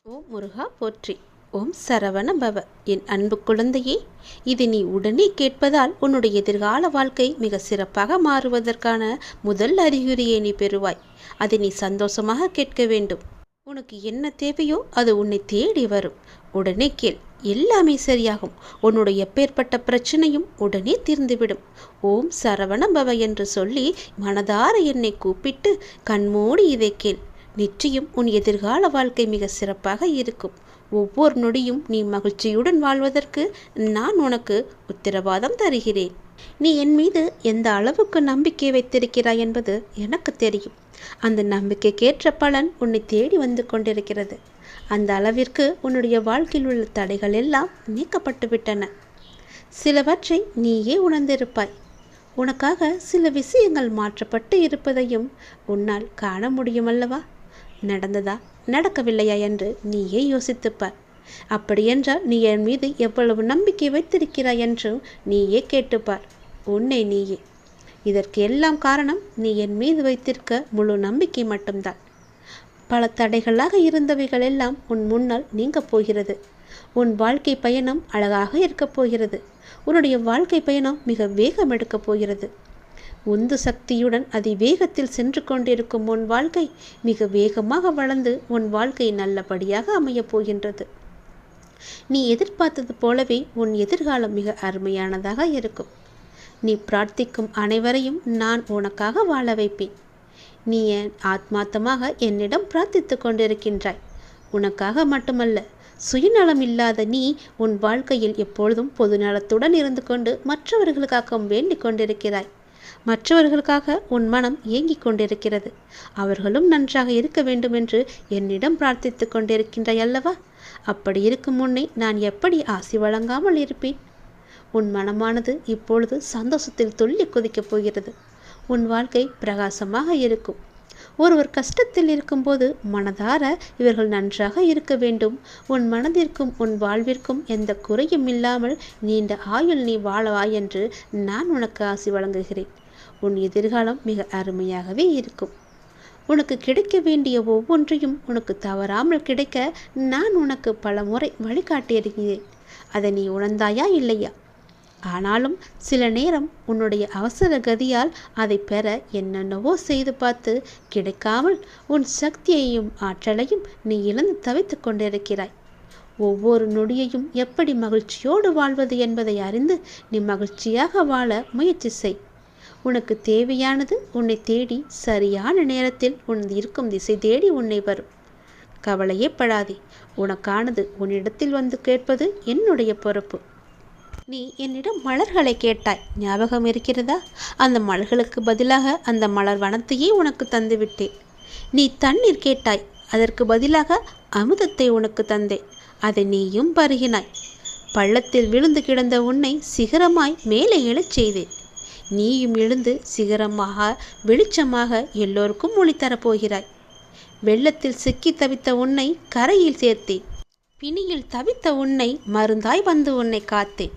ஓம் முருகா போற்றி. ஓம் சரவண பவ. என் அன்பு குழந்தையே, இது நீ உடனே கேட்பதால் உன்னுடைய எதிர்கால வாழ்க்கை மிக சிறப்பாக மாறுவதற்கான முதல் அறிகுறியை நீ பெறுவாய். அதை நீ சந்தோஷமாக கேட்க வேண்டும். உனக்கு என்ன தேவையோ அது உன்னை தேடி வரும். உடனே கேள், எல்லாமே சரியாகும். உன்னுடைய எப்பேற்பட்ட பிரச்சனையும் உடனே தீர்ந்துவிடும். ஓம் சரவண பவ என்று சொல்லி மனதார என்னை கூப்பிட்டு கண்மூடி இதை கேள். நிச்சயம் உன் எதிர்கால வாழ்க்கை மிக சிறப்பாக இருக்கும். ஒவ்வொரு நொடியும் நீ மகிழ்ச்சியுடன் வாழ்வதற்கு நான் உனக்கு உத்தரவாதம் தருகிறேன். நீ என் மீது எந்த அளவுக்கு நம்பிக்கை வைத்திருக்கிறாய் என்பது எனக்கு தெரியும். அந்த நம்பிக்கைக்கேற்ற பலன் உன்னை தேடி வந்து கொண்டிருக்கிறது. அந்த அளவிற்கு உன்னுடைய வாழ்க்கையில் உள்ள தடைகள் எல்லாம் நீக்கப்பட்டு விட்டன. சிலவற்றை நீயே உணர்ந்திருப்பாய். உனக்காக சில விஷயங்கள் மாற்றப்பட்டு இருப்பதையும் உன்னால் காண முடியுமல்லவா? நடந்ததா நடக்கவில்லையா என்று நீயே யோசித்துப்பார். அப்படியென்றால் நீ என் மீது எவ்வளவு நம்பிக்கை வைத்திருக்கிறாய் என்றும் நீயே கேட்டுப்பார். உன்னை நீயே. இதற்கு எல்லாம் காரணம் நீ என் மீது வைத்திருக்க முழு நம்பிக்கை மட்டும்தான். பல தடைகளாக இருந்தவைகள் எல்லாம் உன் முன்னால் நீங்க போகிறது. உன் வாழ்க்கை பயணம் அழகாக இருக்கப் போகிறது. உன்னுடைய வாழ்க்கை பயணம் மிக வேகம் எடுக்கப் போகிறது. உந்து சக்தியுடன் அதிவேகத்தில் சென்று கொண்டிருக்கும் உன் வாழ்க்கை மிக வேகமாக வளர்ந்து உன் வாழ்க்கை நல்லபடியாக அமையப் போகின்றது. நீ எதிர்பார்த்தது போலவே உன் எதிர்காலம் மிக அருமையானதாக இருக்கும். நீ பிரார்த்திக்கும் அனைவரையும் நான் உனக்காக வாழ வைப்பேன். நீ என் ஆத்மார்த்தமாக என்னிடம் பிரார்த்தித்து கொண்டிருக்கின்றாய். உனக்காக மட்டுமல்ல, சுயநலம் இல்லாத நீ உன் வாழ்க்கையில் எப்பொழுதும் பொதுநலத்துடன் இருந்து கொண்டு மற்றவர்களுக்காக வேண்டிக் கொண்டிருக்கிறாய். மற்றவர்களுக்காக உன் மனம் ஏங்கிக் கொண்டிருக்கிறது. அவர்களும் நன்றாக இருக்க வேண்டும் என்று என்னிடம் பிரார்த்தித்து கொண்டிருக்கின்றாய் அல்லவா? அப்படி இருக்கும் முன்னே நான் எப்படி ஆசி வழங்காமல் இருப்பேன்? உன் மனமானது இப்பொழுது சந்தோஷத்தில் துள்ளி குதிக்கப் போகிறது. உன் வாழ்க்கை பிரகாசமாக இருக்கும். ஒருவர் கஷ்டத்தில் இருக்கும்போது மனதார இவர்கள் நன்றாக இருக்க வேண்டும், உன் மனதிற்கும் உன் வாழ்விற்கும் எந்த குறையும் இல்லாமல் நீண்ட ஆயுள் நீ வாழவாய் என்று நான் உனக்கு ஆசி வழங்குகிறேன். உன் எதிர்காலம் மிக அருமையாகவே இருக்கும். உனக்கு கிடைக்க வேண்டிய ஒவ்வொன்றையும் உனக்கு தவறாமல் கிடைக்க நான் உனக்கு பல முறை வழிகாட்டியிருக்கிறேன். அதை நீ உணர்ந்தாயா இல்லையா? ஆனாலும் சில நேரம் உன்னுடைய அவசர கதியால் அதை பெற என்னென்னவோ செய்து பார்த்து கிடைக்காமல் உன் சக்தியையும் ஆற்றலையும் நீ இழந்து தவித்து கொண்டிருக்கிறாய். ஒவ்வொரு நொடியையும் எப்படி மகிழ்ச்சியோடு வாழ்வது என்பதை அறிந்து நீ மகிழ்ச்சியாக வாழ முயற்சி செய். உனக்கு தேவையானது உன்னை தேடி சரியான நேரத்தில் உன் இருக்கும் திசை தேடி உன்னை வரும். கவலையே படாதே. உனக்கானது உன்னிடத்தில் வந்து கேட்பது என்னுடைய பொறுப்பு. நீ என்னிடம் மலர்களை கேட்டாய், ஞாபகம் இருக்கிறதா? அந்த மலர்களுக்கு பதிலாக அந்த மலர் வனத்தையே உனக்கு தந்துவிட்டேன். நீ தண்ணீர் கேட்டாய், அதற்கு பதிலாக அமுதத்தை உனக்கு தந்தேன். அதை நீயும் பருகினாய். பள்ளத்தில் விழுந்து கிடந்த உன்னை சிகரமாய் மேலே எழச் செய்தேன். நீயும் எழுந்து சிகரமாக வெளிச்சமாக எல்லோருக்கும் ஒளி தரப்போகிறாய். வெள்ளத்தில் சிக்கி தவித்த உன்னை கரையில் சேர்த்தேன். பிணியில் தவித்த உன்னை மருந்தாய் வந்து உன்னை காத்தேன்.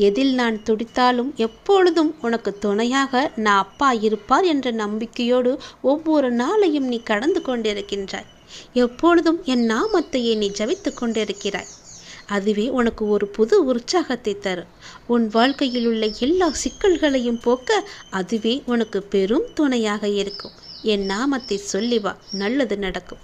எதில் நான் துடித்தாலும் எப்பொழுதும் உனக்கு துணையாக நான் அப்பா இருப்பார் என்ற நம்பிக்கையோடு ஒவ்வொரு நாளையும் நீ கடந்து கொண்டிருக்கின்றாய். எப்பொழுதும் என் நாமத்தையே நீ ஜபித்து கொண்டிருக்கிறாய். அதுவே உனக்கு ஒரு புது உற்சாகத்தை தரும். உன் வாழ்க்கையில் உள்ள எல்லா சிக்கல்களையும் போக்க அதுவே உனக்கு பெரும் துணையாக இருக்கும். என் நாமத்தை சொல்லி வா, நல்லது நடக்கும்.